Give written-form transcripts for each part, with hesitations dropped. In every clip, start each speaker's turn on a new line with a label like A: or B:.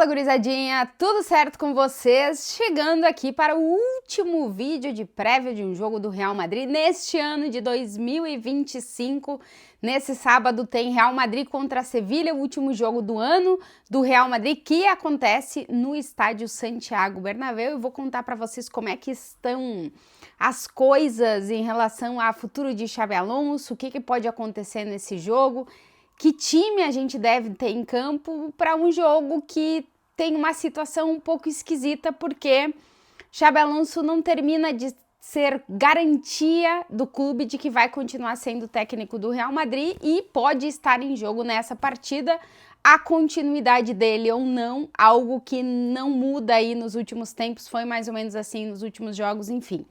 A: Fala, gurizadinha, tudo certo com vocês? Chegando aqui para o último vídeo de prévia de um jogo do Real Madrid neste ano de 2025. Nesse sábado tem Real Madrid contra a Sevilha, o último jogo do ano do Real Madrid, que acontece no estádio Santiago Bernabéu. Eu vou contar para vocês como é que estão as coisas em relação ao futuro de Xabi Alonso, o que pode acontecer nesse jogo. Que time a gente deve ter em campo para um jogo que tem uma situação um pouco esquisita, porque Xabi Alonso não termina de ser garantia do clube de que vai continuar sendo técnico do Real Madrid e pode estar em jogo nessa partida a continuidade dele ou não, algo que não muda aí nos últimos tempos, foi mais ou menos assim nos últimos jogos, enfim.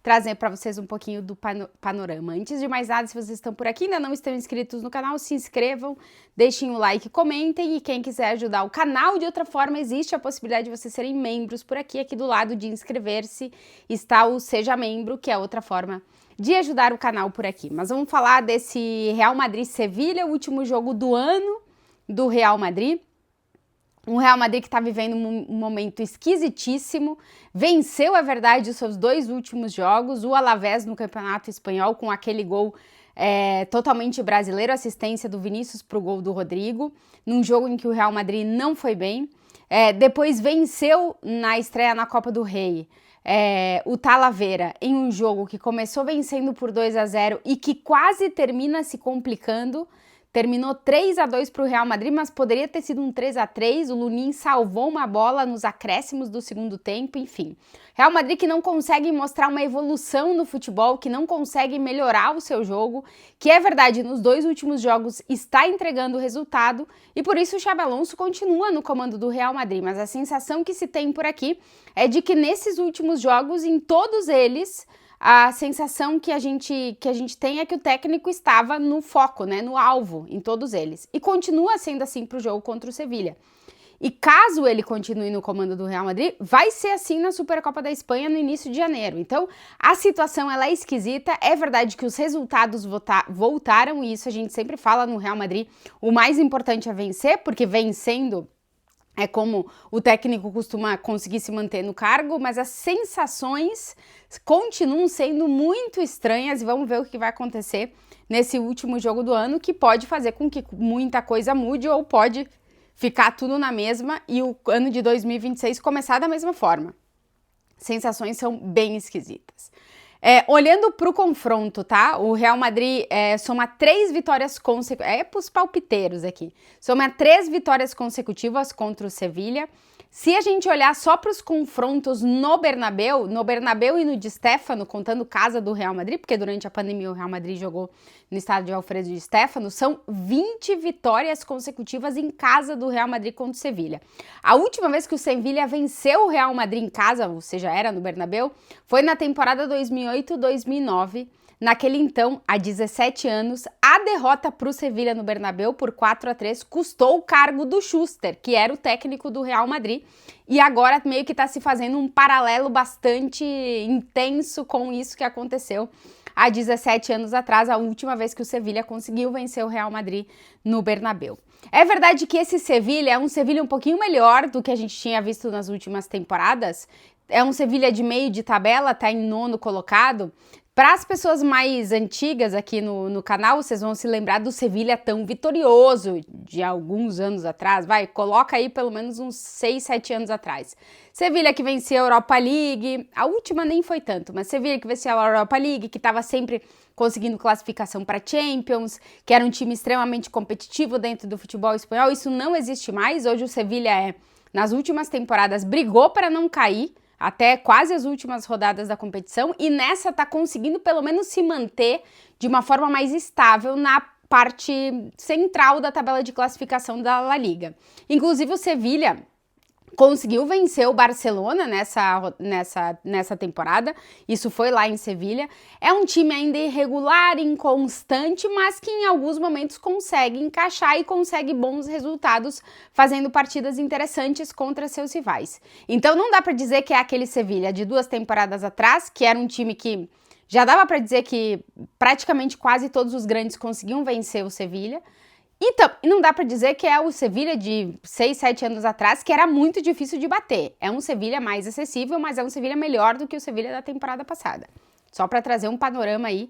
A: Trazer para vocês um pouquinho do panorama. Antes de mais nada, se vocês estão por aqui e ainda não estão inscritos no canal, se inscrevam, deixem o like, comentem, e quem quiser ajudar o canal de outra forma, existe a possibilidade de vocês serem membros por aqui. Aqui do lado de inscrever-se está o Seja Membro, que é outra forma de ajudar o canal por aqui. Mas vamos falar desse Real Madrid-Sevilha, o último jogo do ano do Real Madrid. Um Real Madrid que está vivendo um momento esquisitíssimo, venceu, é verdade, os seus dois últimos jogos, o Alavés no Campeonato Espanhol com aquele gol totalmente brasileiro, assistência do Vinícius para o gol do Rodrigo, num jogo em que o Real Madrid não foi bem. Depois venceu na estreia na Copa do Rei o Talavera em um jogo que começou vencendo por 2-0 e que quase termina se complicando. Terminou 3-2 para o Real Madrid, mas poderia ter sido um 3-3. O Lunin salvou uma bola nos acréscimos do segundo tempo, enfim. Real Madrid que não consegue mostrar uma evolução no futebol, que não consegue melhorar o seu jogo, que é verdade, nos dois últimos jogos está entregando o resultado, e por isso o Xabi Alonso continua no comando do Real Madrid. Mas a sensação que se tem por aqui é de que nesses últimos jogos, em todos eles, a sensação que a gente tem é que o técnico estava no foco, né, no alvo, em todos eles. E continua sendo assim para o jogo contra o Sevilha. E caso ele continue no comando do Real Madrid, vai ser assim na Supercopa da Espanha no início de janeiro. Então, a situação ela é esquisita. É verdade que os resultados voltaram, e isso a gente sempre fala no Real Madrid. O mais importante é vencer, porque vencendo é como o técnico costuma conseguir se manter no cargo, mas as sensações continuam sendo muito estranhas, e vamos ver o que vai acontecer nesse último jogo do ano, que pode fazer com que muita coisa mude ou pode ficar tudo na mesma e o ano de 2026 começar da mesma forma. Sensações são bem esquisitas. Olhando para o confronto, tá? O Real Madrid soma 3 vitórias consecutivas, para os palpiteiros aqui, soma 3 vitórias consecutivas contra o Sevilha. Se a gente olhar só para os confrontos no Bernabéu e no Di Stéfano, contando casa do Real Madrid, porque durante a pandemia o Real Madrid jogou no estádio de Alfredo Di Stéfano, são 20 vitórias consecutivas em casa do Real Madrid contra o Sevilha. A última vez que o Sevilha venceu o Real Madrid em casa, ou seja, era no Bernabéu, foi na temporada 2008-2009, naquele então, há 17 anos, a derrota para o Sevilha no Bernabéu por 4-3 custou o cargo do Schuster, que era o técnico do Real Madrid, e agora meio que está se fazendo um paralelo bastante intenso com isso que aconteceu há 17 anos atrás, a última vez que o Sevilha conseguiu vencer o Real Madrid no Bernabéu. É verdade que esse Sevilha é um Sevilha um pouquinho melhor do que a gente tinha visto nas últimas temporadas, é um Sevilha de meio de tabela, está em 9º colocado. Para as pessoas mais antigas aqui no canal, vocês vão se lembrar do Sevilha tão vitorioso de alguns anos atrás, coloca aí pelo menos uns 6, 7 anos atrás. Sevilha que venceu a Europa League, a última nem foi tanto, mas Sevilha que venceu a Europa League, que estava sempre conseguindo classificação para Champions, que era um time extremamente competitivo dentro do futebol espanhol. Isso não existe mais. Hoje o Sevilha nas últimas temporadas, brigou para não cair, até quase as últimas rodadas da competição, e nessa tá conseguindo pelo menos se manter de uma forma mais estável na parte central da tabela de classificação da La Liga. Inclusive o Sevilha conseguiu vencer o Barcelona nessa temporada, isso foi lá em Sevilha. É um time ainda irregular, inconstante, mas que em alguns momentos consegue encaixar e consegue bons resultados, fazendo partidas interessantes contra seus rivais. Então não dá para dizer que é aquele Sevilha de 2 temporadas atrás, que era um time que já dava para dizer que praticamente quase todos os grandes conseguiam vencer o Sevilha, E não dá para dizer que é o Sevilha de 6, 7 anos atrás, que era muito difícil de bater. É um Sevilha mais acessível, mas é um Sevilha melhor do que o Sevilha da temporada passada. Só para trazer um panorama aí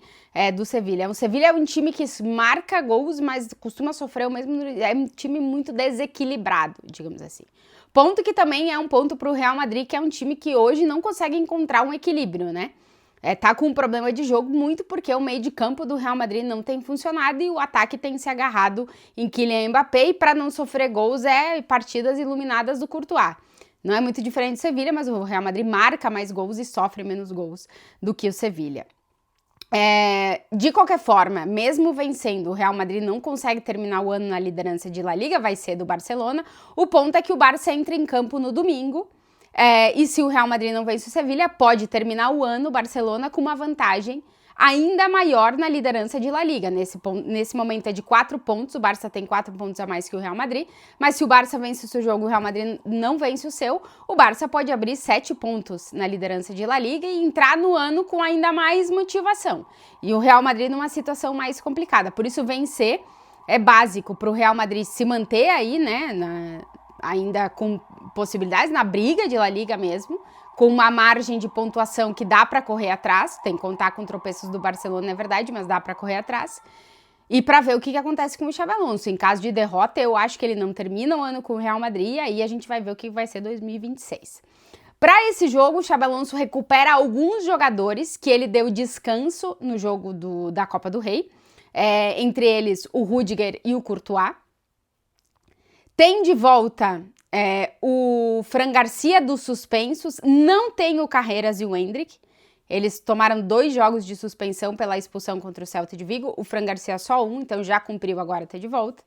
A: do Sevilha. O Sevilha é um time que marca gols, mas costuma sofrer o mesmo... É um time muito desequilibrado, digamos assim. Ponto que também é um ponto para o Real Madrid, que é um time que hoje não consegue encontrar um equilíbrio, né? Tá com um problema de jogo muito porque o meio de campo do Real Madrid não tem funcionado e o ataque tem se agarrado em Kylian Mbappé, e para não sofrer gols partidas iluminadas do Courtois. Não é muito diferente do Sevilha, mas o Real Madrid marca mais gols e sofre menos gols do que o Sevilha. De qualquer forma, mesmo vencendo, o Real Madrid não consegue terminar o ano na liderança de La Liga, vai ser do Barcelona. O ponto é que o Barça entra em campo no domingo, e se o Real Madrid não vence o Sevilha, pode terminar o ano o Barcelona com uma vantagem ainda maior na liderança de La Liga. Nesse momento é de 4 pontos, o Barça tem 4 pontos a mais que o Real Madrid, mas se o Barça vence o seu jogo e o Real Madrid não vence o seu, o Barça pode abrir 7 pontos na liderança de La Liga e entrar no ano com ainda mais motivação. E o Real Madrid numa situação mais complicada, por isso vencer é básico para o Real Madrid se manter aí, né, ainda com possibilidades na briga de La Liga mesmo, com uma margem de pontuação que dá para correr atrás, tem que contar com tropeços do Barcelona, é verdade, mas dá para correr atrás. E para ver o que acontece com o Xabi Alonso. Em caso de derrota, eu acho que ele não termina o ano com o Real Madrid, e aí a gente vai ver o que vai ser 2026. Para esse jogo, o Xabi Alonso recupera alguns jogadores que ele deu descanso no jogo da Copa do Rei, entre eles o Rüdiger e o Courtois. Tem de volta o Fran Garcia dos suspensos, não tem o Carreiras e o Endrick. Eles tomaram 2 jogos de suspensão pela expulsão contra o Celta de Vigo, o Fran Garcia só 1, então já cumpriu, agora tá de volta.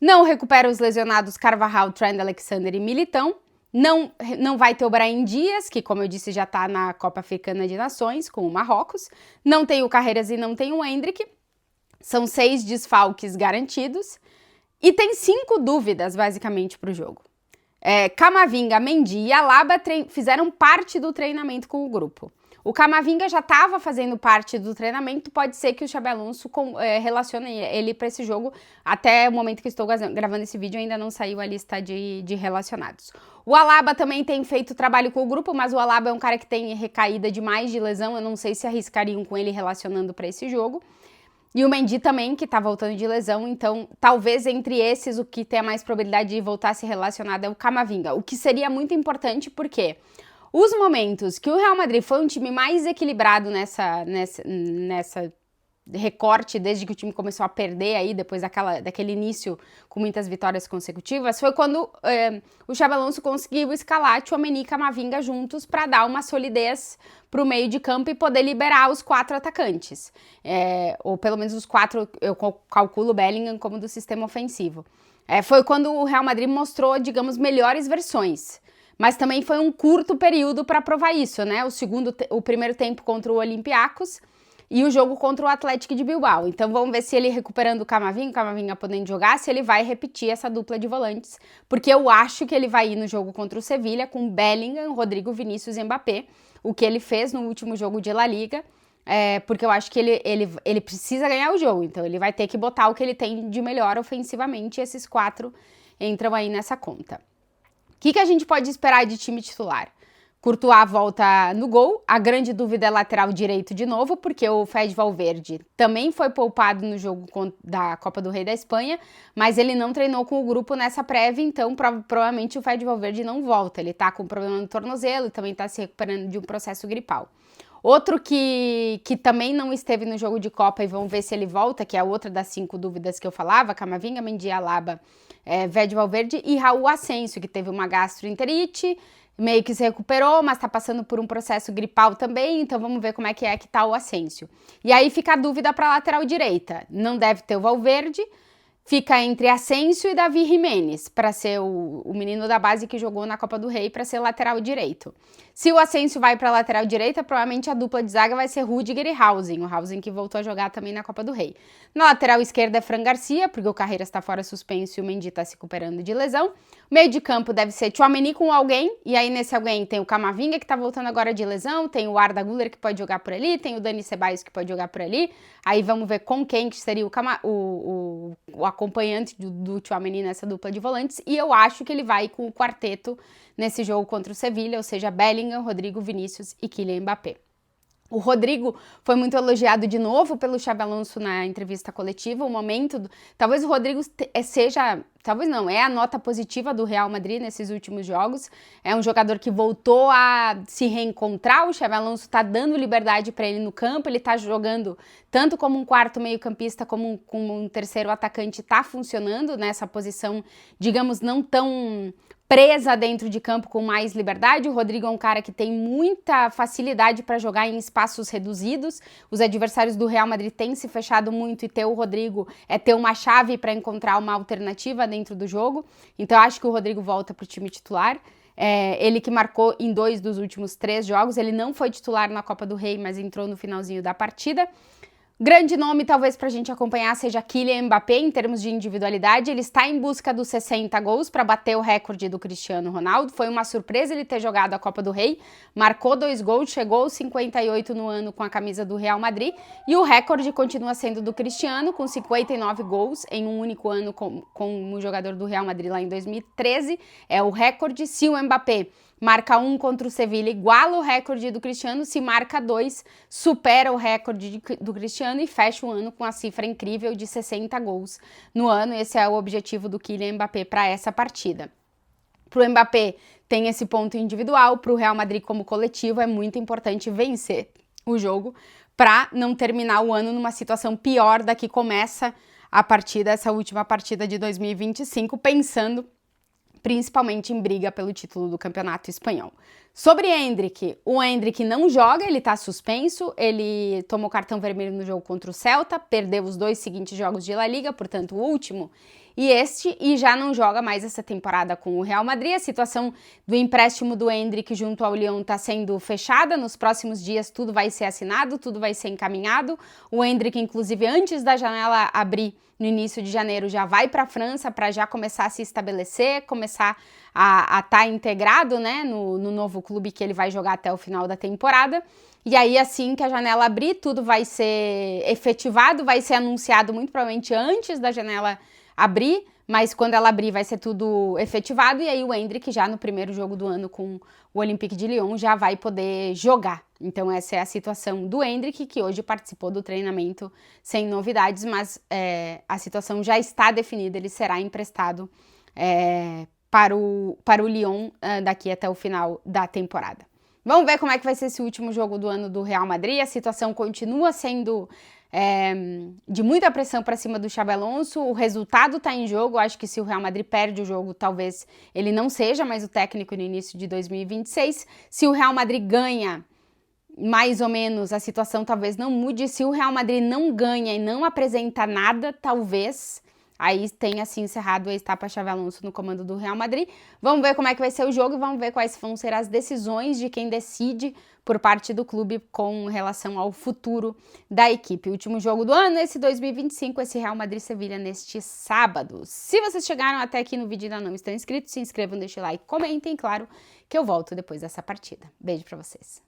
A: Não recupera os lesionados Carvajal, Trent Alexander e Militão. Não vai ter o Brahim Dias, que como eu disse já tá na Copa Africana de Nações com o Marrocos. Não tem o Carreiras e não tem o Endrick. São 6 desfalques garantidos. E tem 5 dúvidas, basicamente, para o jogo. Camavinga, Mendy e Alaba fizeram parte do treinamento com o grupo. O Camavinga já estava fazendo parte do treinamento, pode ser que o Xabi Alonso relacione ele para esse jogo. Até o momento que estou gravando esse vídeo ainda não saiu a lista de relacionados. O Alaba também tem feito trabalho com o grupo, mas o Alaba é um cara que tem recaída demais de lesão, eu não sei se arriscariam com ele relacionando para esse jogo. E o Mendy também, que tá voltando de lesão, então talvez entre esses o que tem a mais probabilidade de voltar a ser relacionado é o Camavinga, o que seria muito importante porque os momentos que o Real Madrid foi um time mais equilibrado nessa recorte, desde que o time começou a perder aí, depois daquele início com muitas vitórias consecutivas, foi quando o Xabi Alonso conseguiu escalar Tchouaméni e Camavinga juntos para dar uma solidez para o meio de campo e poder liberar os 4 atacantes. Ou pelo menos os 4, eu calculo o Bellingham como do sistema ofensivo. Foi quando o Real Madrid mostrou, digamos, melhores versões. Mas também foi um curto período para provar isso, né? O primeiro tempo contra o Olympiacos e o jogo contra o Atlético de Bilbao. Então vamos ver se ele recuperando o Camavinga podendo jogar, se ele vai repetir essa dupla de volantes, porque eu acho que ele vai ir no jogo contra o Sevilha com Bellingham, Rodrigo, Vinícius e Mbappé, o que ele fez no último jogo de La Liga, porque eu acho que ele precisa ganhar o jogo, então ele vai ter que botar o que ele tem de melhor ofensivamente, e esses 4 entram aí nessa conta. O que a gente pode esperar de time titular? Courtois volta no gol, a grande dúvida é lateral direito de novo, porque o Fede Valverde também foi poupado no jogo da Copa do Rei da Espanha, mas ele não treinou com o grupo nessa prévia, então provavelmente o Fede Valverde não volta, ele tá com problema no tornozelo e também tá se recuperando de um processo gripal. Outro que também não esteve no jogo de Copa e vamos ver se ele volta, que é a outra das 5 dúvidas que eu falava, Camavinga, Mendy, Alaba, Fede Valverde e Raul Asensio, que teve uma gastroenterite, meio que se recuperou, mas tá passando por um processo gripal também, então vamos ver como é que tá o Asensio. E aí fica a dúvida para a lateral direita, não deve ter o Valverde, fica entre Asensio e Davi Jiménez, para ser o menino da base que jogou na Copa do Rei, para ser lateral direito. Se o Asensio vai para a lateral direita, provavelmente a dupla de zaga vai ser Rüdiger e Hausen, o Hausen que voltou a jogar também na Copa do Rei. Na lateral esquerda é Fran Garcia, porque o Carreiras está fora suspenso e o Mendy está se recuperando de lesão. Meio de campo deve ser Tchouaméni com alguém, e aí nesse alguém tem o Camavinga, que tá voltando agora de lesão, tem o Arda Güler, que pode jogar por ali, tem o Dani Ceballos, que pode jogar por ali. Aí vamos ver com quem que seria a acompanhante do Tchouaméni nessa dupla de volantes, e eu acho que ele vai com o quarteto nesse jogo contra o Sevilla, ou seja, Bellingham, Rodrigo, Vinícius e Kylian Mbappé. O Rodrigo foi muito elogiado de novo pelo Xabi Alonso na entrevista coletiva, talvez o Rodrigo talvez não, é a nota positiva do Real Madrid nesses últimos jogos, é um jogador que voltou a se reencontrar, o Xabi Alonso tá dando liberdade para ele no campo, ele tá jogando tanto como um quarto meio-campista como um terceiro atacante, tá funcionando nessa posição, digamos, não tão presa dentro de campo com mais liberdade. O Rodrigo é um cara que tem muita facilidade para jogar em espaços reduzidos. Os adversários do Real Madrid têm se fechado muito e ter o Rodrigo é ter uma chave para encontrar uma alternativa dentro do jogo. Então, eu acho que o Rodrigo volta para o time titular. Ele que marcou em 2 dos últimos 3 jogos. Ele não foi titular na Copa do Rei, mas entrou no finalzinho da partida. Grande nome, talvez, para a gente acompanhar seja Kylian Mbappé, em termos de individualidade. Ele está em busca dos 60 gols para bater o recorde do Cristiano Ronaldo. Foi uma surpresa ele ter jogado a Copa do Rei, marcou 2 gols, chegou aos 58 no ano com a camisa do Real Madrid. E o recorde continua sendo do Cristiano, com 59 gols em um único ano como jogador do Real Madrid lá em 2013. É o recorde. Se o Mbappé marca 1 contra o Sevilla, iguala o recorde do Cristiano. Se marca 2, supera o recorde do Cristiano e fecha o ano com a cifra incrível de 60 gols no ano. Esse é o objetivo do Kylian Mbappé para essa partida. Para o Mbappé tem esse ponto individual, para o Real Madrid como coletivo é muito importante vencer o jogo para não terminar o ano numa situação pior da que começa a partida, essa última partida de 2025, pensando principalmente em briga pelo título do Campeonato Espanhol. Sobre Endrick, o Endrick não joga, ele tá suspenso, ele tomou cartão vermelho no jogo contra o Celta, perdeu os 2 seguintes jogos de La Liga, portanto o último e já não joga mais essa temporada com o Real Madrid. A situação do empréstimo do Endrick junto ao Lyon está sendo fechada, nos próximos dias tudo vai ser assinado, tudo vai ser encaminhado. O Endrick, inclusive, antes da janela abrir no início de janeiro, já vai para a França para já começar a se estabelecer, começar a estar integrado, né, no novo clube que ele vai jogar até o final da temporada. E aí, assim que a janela abrir, tudo vai ser efetivado, vai ser anunciado muito provavelmente antes da janela abrir, mas quando ela abrir vai ser tudo efetivado, e aí o Endrick já no primeiro jogo do ano com o Olympique de Lyon já vai poder jogar. Então essa é a situação do Endrick, que hoje participou do treinamento sem novidades, mas a situação já está definida, ele será emprestado para o Lyon daqui até o final da temporada. Vamos ver como é que vai ser esse último jogo do ano do Real Madrid. A situação continua sendo de muita pressão para cima do Xabi Alonso. O resultado está em jogo. Acho que se o Real Madrid perde o jogo, talvez ele não seja mais o técnico no início de 2026. Se o Real Madrid ganha, mais ou menos, a situação talvez não mude. Se o Real Madrid não ganha e não apresenta nada, talvez aí tenha se encerrado a etapa Xabi Alonso no comando do Real Madrid. Vamos ver como é que vai ser o jogo e vamos ver quais vão ser as decisões de quem decide por parte do clube com relação ao futuro da equipe. O último jogo do ano, esse 2025, esse Real Madrid-Sevilla neste sábado. Se vocês chegaram até aqui no vídeo e ainda não estão inscritos, se inscrevam, deixem o like, comentem, claro, que eu volto depois dessa partida. Beijo pra vocês.